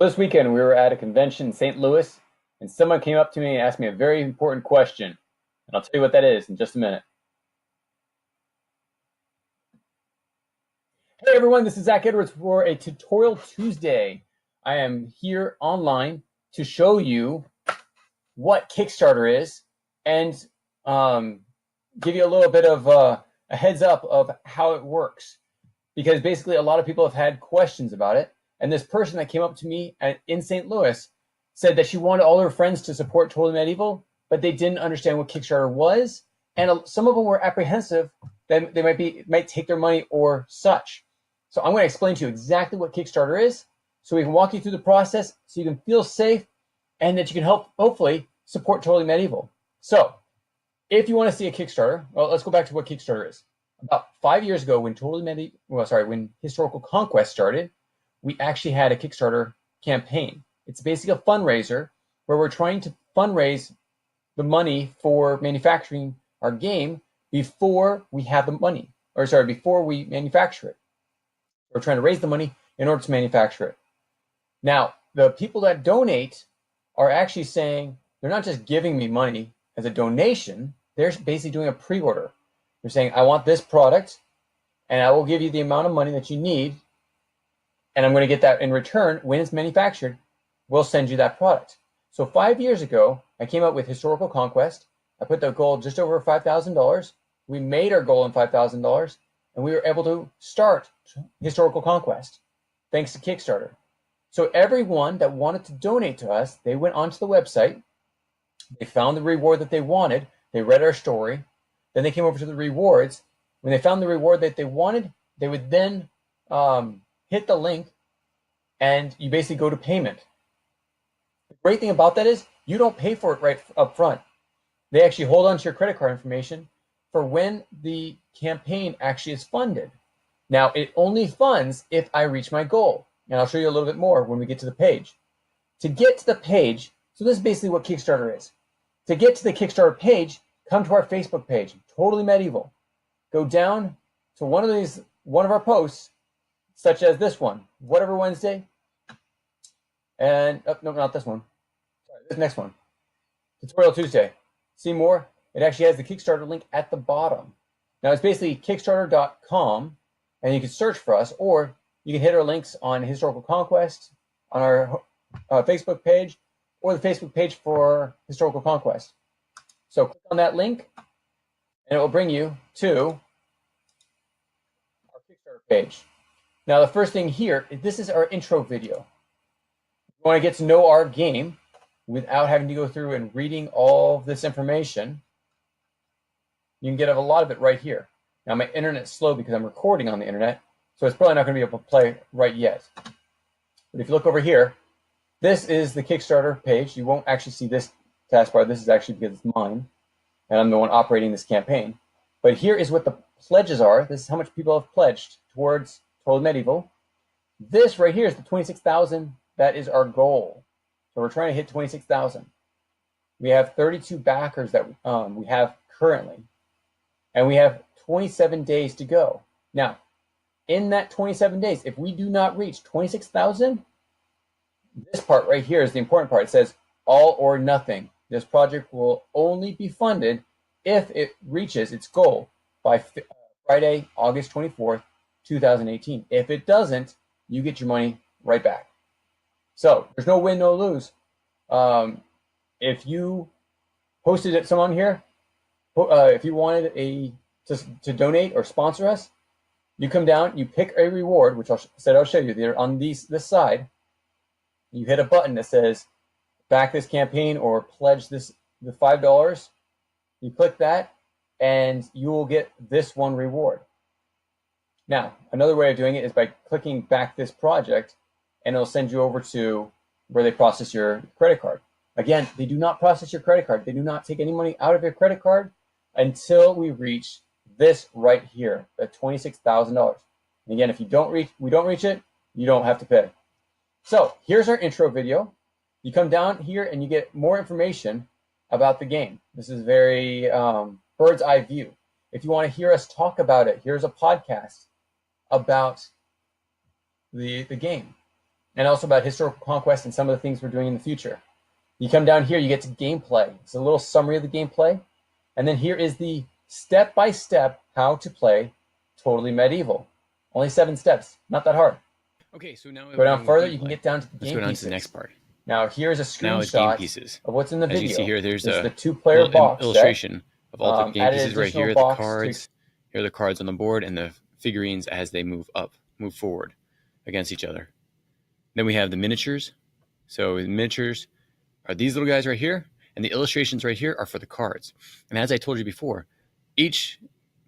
This weekend, we were at a convention in St. Louis, and someone came up to me and asked me a very important question. And I'll tell you what that is in just a minute. Hey everyone, this is Zach Edwards for a Tutorial Tuesday. I am here online to show you what Kickstarter is and give you a little bit of a heads up of how it works. Because basically a lot of people have had questions about it. And this person that came up to me in St. Louis said that she wanted all her friends to support Totally Medieval, but they didn't understand what Kickstarter was. And some of them were apprehensive that they might take their money or such. So I'm going to explain to you exactly what Kickstarter is so we can walk you through the process so you can feel safe and that you can hopefully support Totally Medieval. So if you want to see a Kickstarter, well, let's go back to what Kickstarter is. About 5 years ago when when Historical Conquest started, we actually had a Kickstarter campaign. It's basically a fundraiser where we're trying to fundraise the money for manufacturing our game before we have the money, before we manufacture it. We're trying to raise the money in order to manufacture it. Now, the people that donate are actually saying they're not just giving me money as a donation, they're basically doing a pre-order. They're saying, I want this product, and I will give you the amount of money that you need, and I'm going to get that in return. When it's manufactured, we'll send you that product. So 5 years ago, I came up with Historical Conquest. I put the goal just over $5,000. We made our goal in $5,000, and we were able to start Historical Conquest thanks to Kickstarter. So everyone that wanted to donate to us, they went onto the website, they found the reward that they wanted, they read our story, then they came over to the rewards. When they found the reward that they wanted, they would then hit the link, and you basically go to payment. The great thing about that is you don't pay for it right up front. They actually hold on to your credit card information for when the campaign actually is funded. Now, it only funds if I reach my goal. And I'll show you a little bit more when we get to the page. To get to the page, so this is basically what Kickstarter is. To get to the Kickstarter page, come to our Facebook page, Totally Medieval. Go down to one of our posts, such as this one, Whatever Wednesday, and no, not this one. Sorry, this next one, Tutorial Tuesday. See more? It actually has the Kickstarter link at the bottom. Now it's basically Kickstarter.com, and you can search for us, or you can hit our links on Historical Conquest on our Facebook page, or the Facebook page for Historical Conquest. So click on that link, and it will bring you to our Kickstarter page. Now, the first thing here, this is our intro video. You want to get to know our game without having to go through and reading all this information. You can get a lot of it right here. Now, my internet's slow because I'm recording on the internet, so it's probably not going to be able to play right yet. But if you look over here, this is the Kickstarter page. You won't actually see this taskbar. This is actually because it's mine, and I'm the one operating this campaign. But here is what the pledges are. This is how much people have pledged towards Totally Medieval. This right here is the 26,000. That is our goal. So we're trying to hit 26,000. We have 32 backers that we have currently, and we have 27 days to go. Now, in that 27 days, if we do not reach 26,000, this part right here is the important part. It says all or nothing. This project will only be funded if it reaches its goal by Friday, August 24th, 2018. If it doesn't, you get your money right back. So there's no win, no lose. If you posted it someone here, if you wanted to donate or sponsor us, you come down, you pick a reward, which I'll show you. They're on this side. You hit a button that says back this campaign or pledge the $5. You click that, and you will get this one reward. Now, another way of doing it is by clicking back this project, and it'll send you over to where they process your credit card. Again, they do not process your credit card. They do not take any money out of your credit card until we reach this right here, the $26,000. And again, if we don't reach it, you don't have to pay. So here's our intro video. You come down here and you get more information about the game. This is very bird's eye view. If you want to hear us talk about it, here's a podcast about the game. and also about historical conquest and some of the things we're doing in the future. You come down here, you get to gameplay. It's a little summary of the gameplay. And then here is the step-by-step how to play Totally Medieval. Only 7 steps, not that hard. Okay, so now go down further, you can get down to the game pieces. Let's go down to the next part. Now here's a screenshot of what's in the video. As you see here, there's the 2-player box illustration of all the game pieces right here, the cards. Here are the cards on the board and the figurines as they move forward against each other. Then we have the miniatures. So the miniatures are these little guys right here, and the illustrations right here are for the cards. And as I told you before, each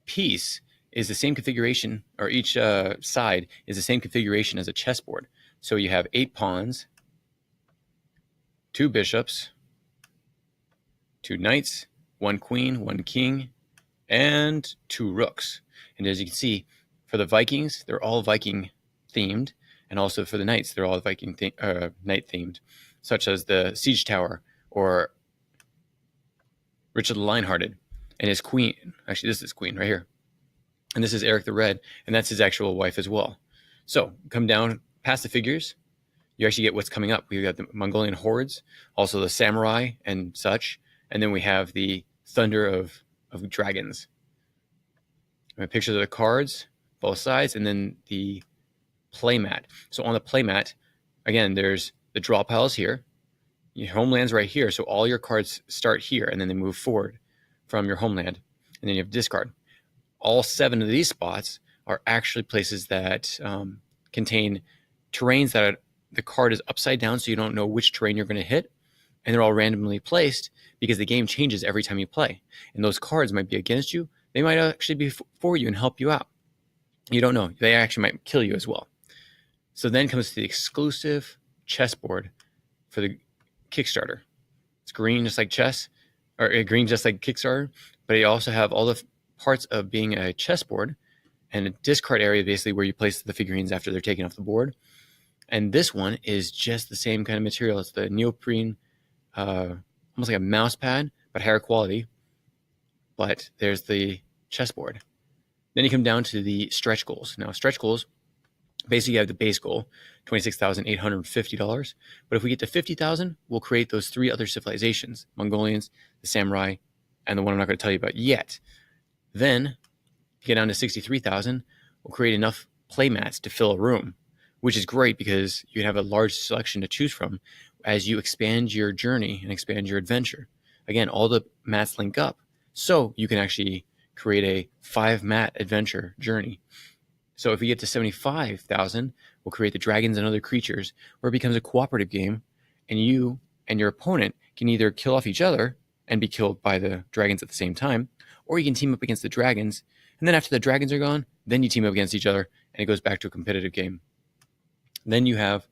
piece is the same configuration, or each side is the same configuration as a chessboard. So you have 8 pawns, 2 bishops, 2 knights, 1 queen, 1 king, and 2 rooks. And as you can see, for the Vikings, they're all Viking themed, and also for the knights, they're all Viking knight themed, such as the Siege Tower or Richard the Lionhearted and his queen. Actually, this is his queen right here. And this is Eric the Red, and that's his actual wife as well. So come down past the figures, you actually get what's coming up. We've got the Mongolian hordes, also the samurai and such, and then we have the thunder of dragons. We have pictures of the cards, both sides, and then the playmat. So on the playmat, again, there's the draw piles here. Your homeland's right here, so all your cards start here, and then they move forward from your homeland, and then you have discard. All 7 of these spots are actually places that contain terrains that the card is upside down, so you don't know which terrain you're going to hit, and they're all randomly placed because the game changes every time you play. And those cards might be against you. They might actually be for you and help you out. You don't know. They actually might kill you as well. So then comes the exclusive chessboard for the Kickstarter. It's green just like chess, or green just like Kickstarter, but you also have all the parts of being a chessboard and a discard area, basically where you place the figurines after they're taken off the board. And this one is just the same kind of material. It's the neoprene, almost like a mouse pad, but higher quality. But there's the chessboard. Then you come down to the stretch goals. Now, stretch goals, basically you have the base goal, $26,850. But if we get to 50,000, we'll create those 3 other civilizations, Mongolians, the samurai, and the one I'm not going to tell you about yet. Then, get down to 63,000, we'll create enough playmats to fill a room, which is great because you have a large selection to choose from as you expand your journey and expand your adventure. Again, all the mats link up, so you can actually create a 5-mat adventure journey. So if we get to 75,000, we'll create the dragons and other creatures, where it becomes a cooperative game, and you and your opponent can either kill off each other and be killed by the dragons at the same time, or you can team up against the dragons, and then after the dragons are gone, then you team up against each other, and it goes back to a competitive game. Then you have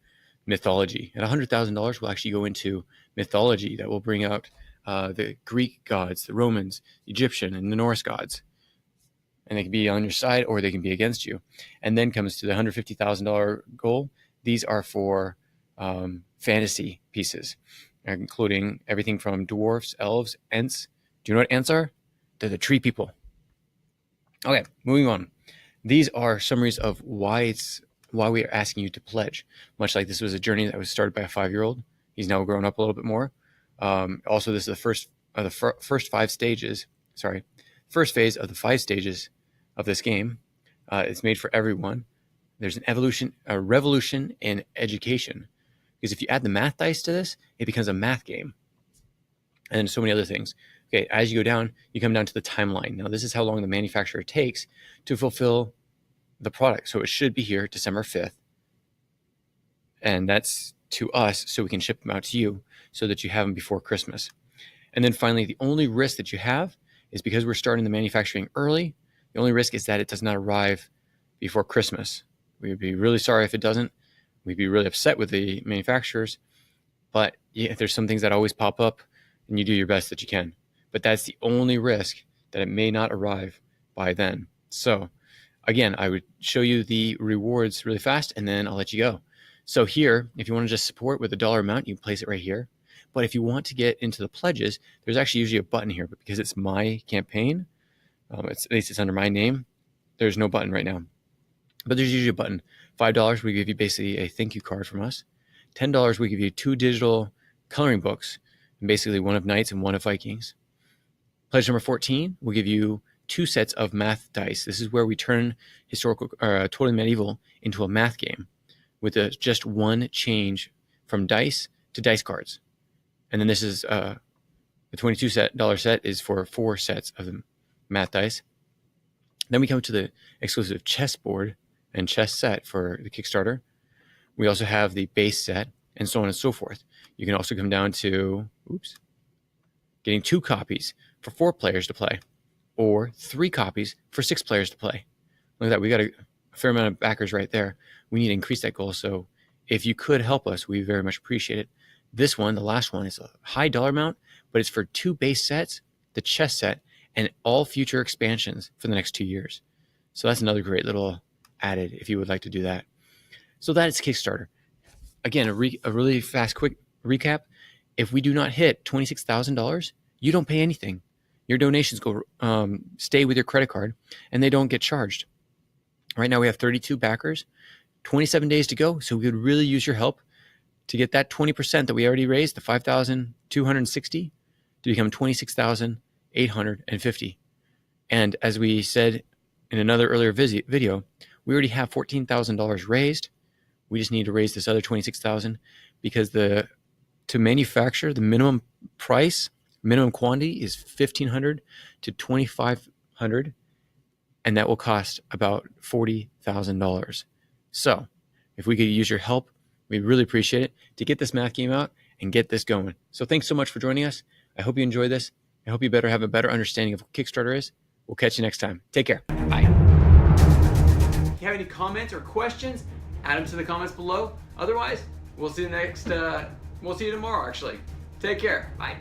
mythology. At $100,000, we'll actually go into mythology that will bring out the Greek gods, the Romans, the Egyptian, and the Norse gods. And they can be on your side or they can be against you. And then comes to the $150,000 goal. These are for fantasy pieces, including everything from dwarfs, elves, ents. Do you know what ents are? They're the tree people. Okay, moving on. These are summaries of why we are asking you to pledge. Much like this was a journey that was started by a 5-year-old. He's now grown up a little bit more. Also, this is the first 5 stages. Sorry, first phase of the 5 stages of this game. It's made for everyone. There's a revolution in education, because if you add the math dice to this, it becomes a math game, and so many other things. Okay, as you go down, you come down to the timeline. Now, this is how long the manufacturer takes to fulfill the product. So it should be here December 5th. And that's to us, so we can ship them out to you so that you have them before Christmas. And then finally, the only risk that you have is because we're starting the manufacturing early, the only risk is that it does not arrive before Christmas. We would be really sorry if it doesn't. We'd be really upset with the manufacturers. But yeah, there's some things that always pop up, and you do your best that you can. But that's the only risk, that it may not arrive by then. So again, I would show you the rewards really fast, and then I'll let you go. So here, if you want to just support with a dollar amount, you place it right here. But if you want to get into the pledges, there's actually usually a button here, but because it's my campaign, at least it's under my name, there's no button right now. But there's usually a button $5, we give you basically a thank you card from us. $10, we give you 2 digital coloring books, and basically one of Knights and one of Vikings. Pledge number 14, we'll give you 2 sets of math dice. This is where we turn historical Totally Medieval into a math game with just one change from dice to dice cards. And then this is the $22 set is for 4 sets of the math dice. Then we come to the exclusive chessboard and chess set for the Kickstarter. We also have the base set and so on and so forth. You can also come down to, getting 2 copies for 4 players to play, or 3 copies for 6 players to play. Look at that. We got a fair amount of backers right there. We need to increase that goal. So if you could help us, we very much appreciate it. This one, the last one, is a high dollar amount, but it's for 2 base sets, the chess set, and all future expansions for the next 2 years. So that's another great little added if you would like to do that. So that is Kickstarter. Again, a really fast, quick recap. If we do not hit $26,000, you don't pay anything. Your donations go stay with your credit card, and they don't get charged. Right now we have 32 backers, 27 days to go. So we could really use your help to get that 20% that we already raised, the $5,260, to become $26,850. And as we said in another earlier video, we already have $14,000 raised. We just need to raise this other $26,000 because to manufacture, the minimum quantity is $1,500 to $2,500, and that will cost about $40,000. So if we could use your help, we'd really appreciate it to get this math game out and get this going. So thanks so much for joining us. I hope you enjoy this. I hope you have a better understanding of what Kickstarter is. We'll catch you next time. Take care. Bye. If you have any comments or questions, add them to the comments below. Otherwise, we'll see you tomorrow, actually. Take care. Bye.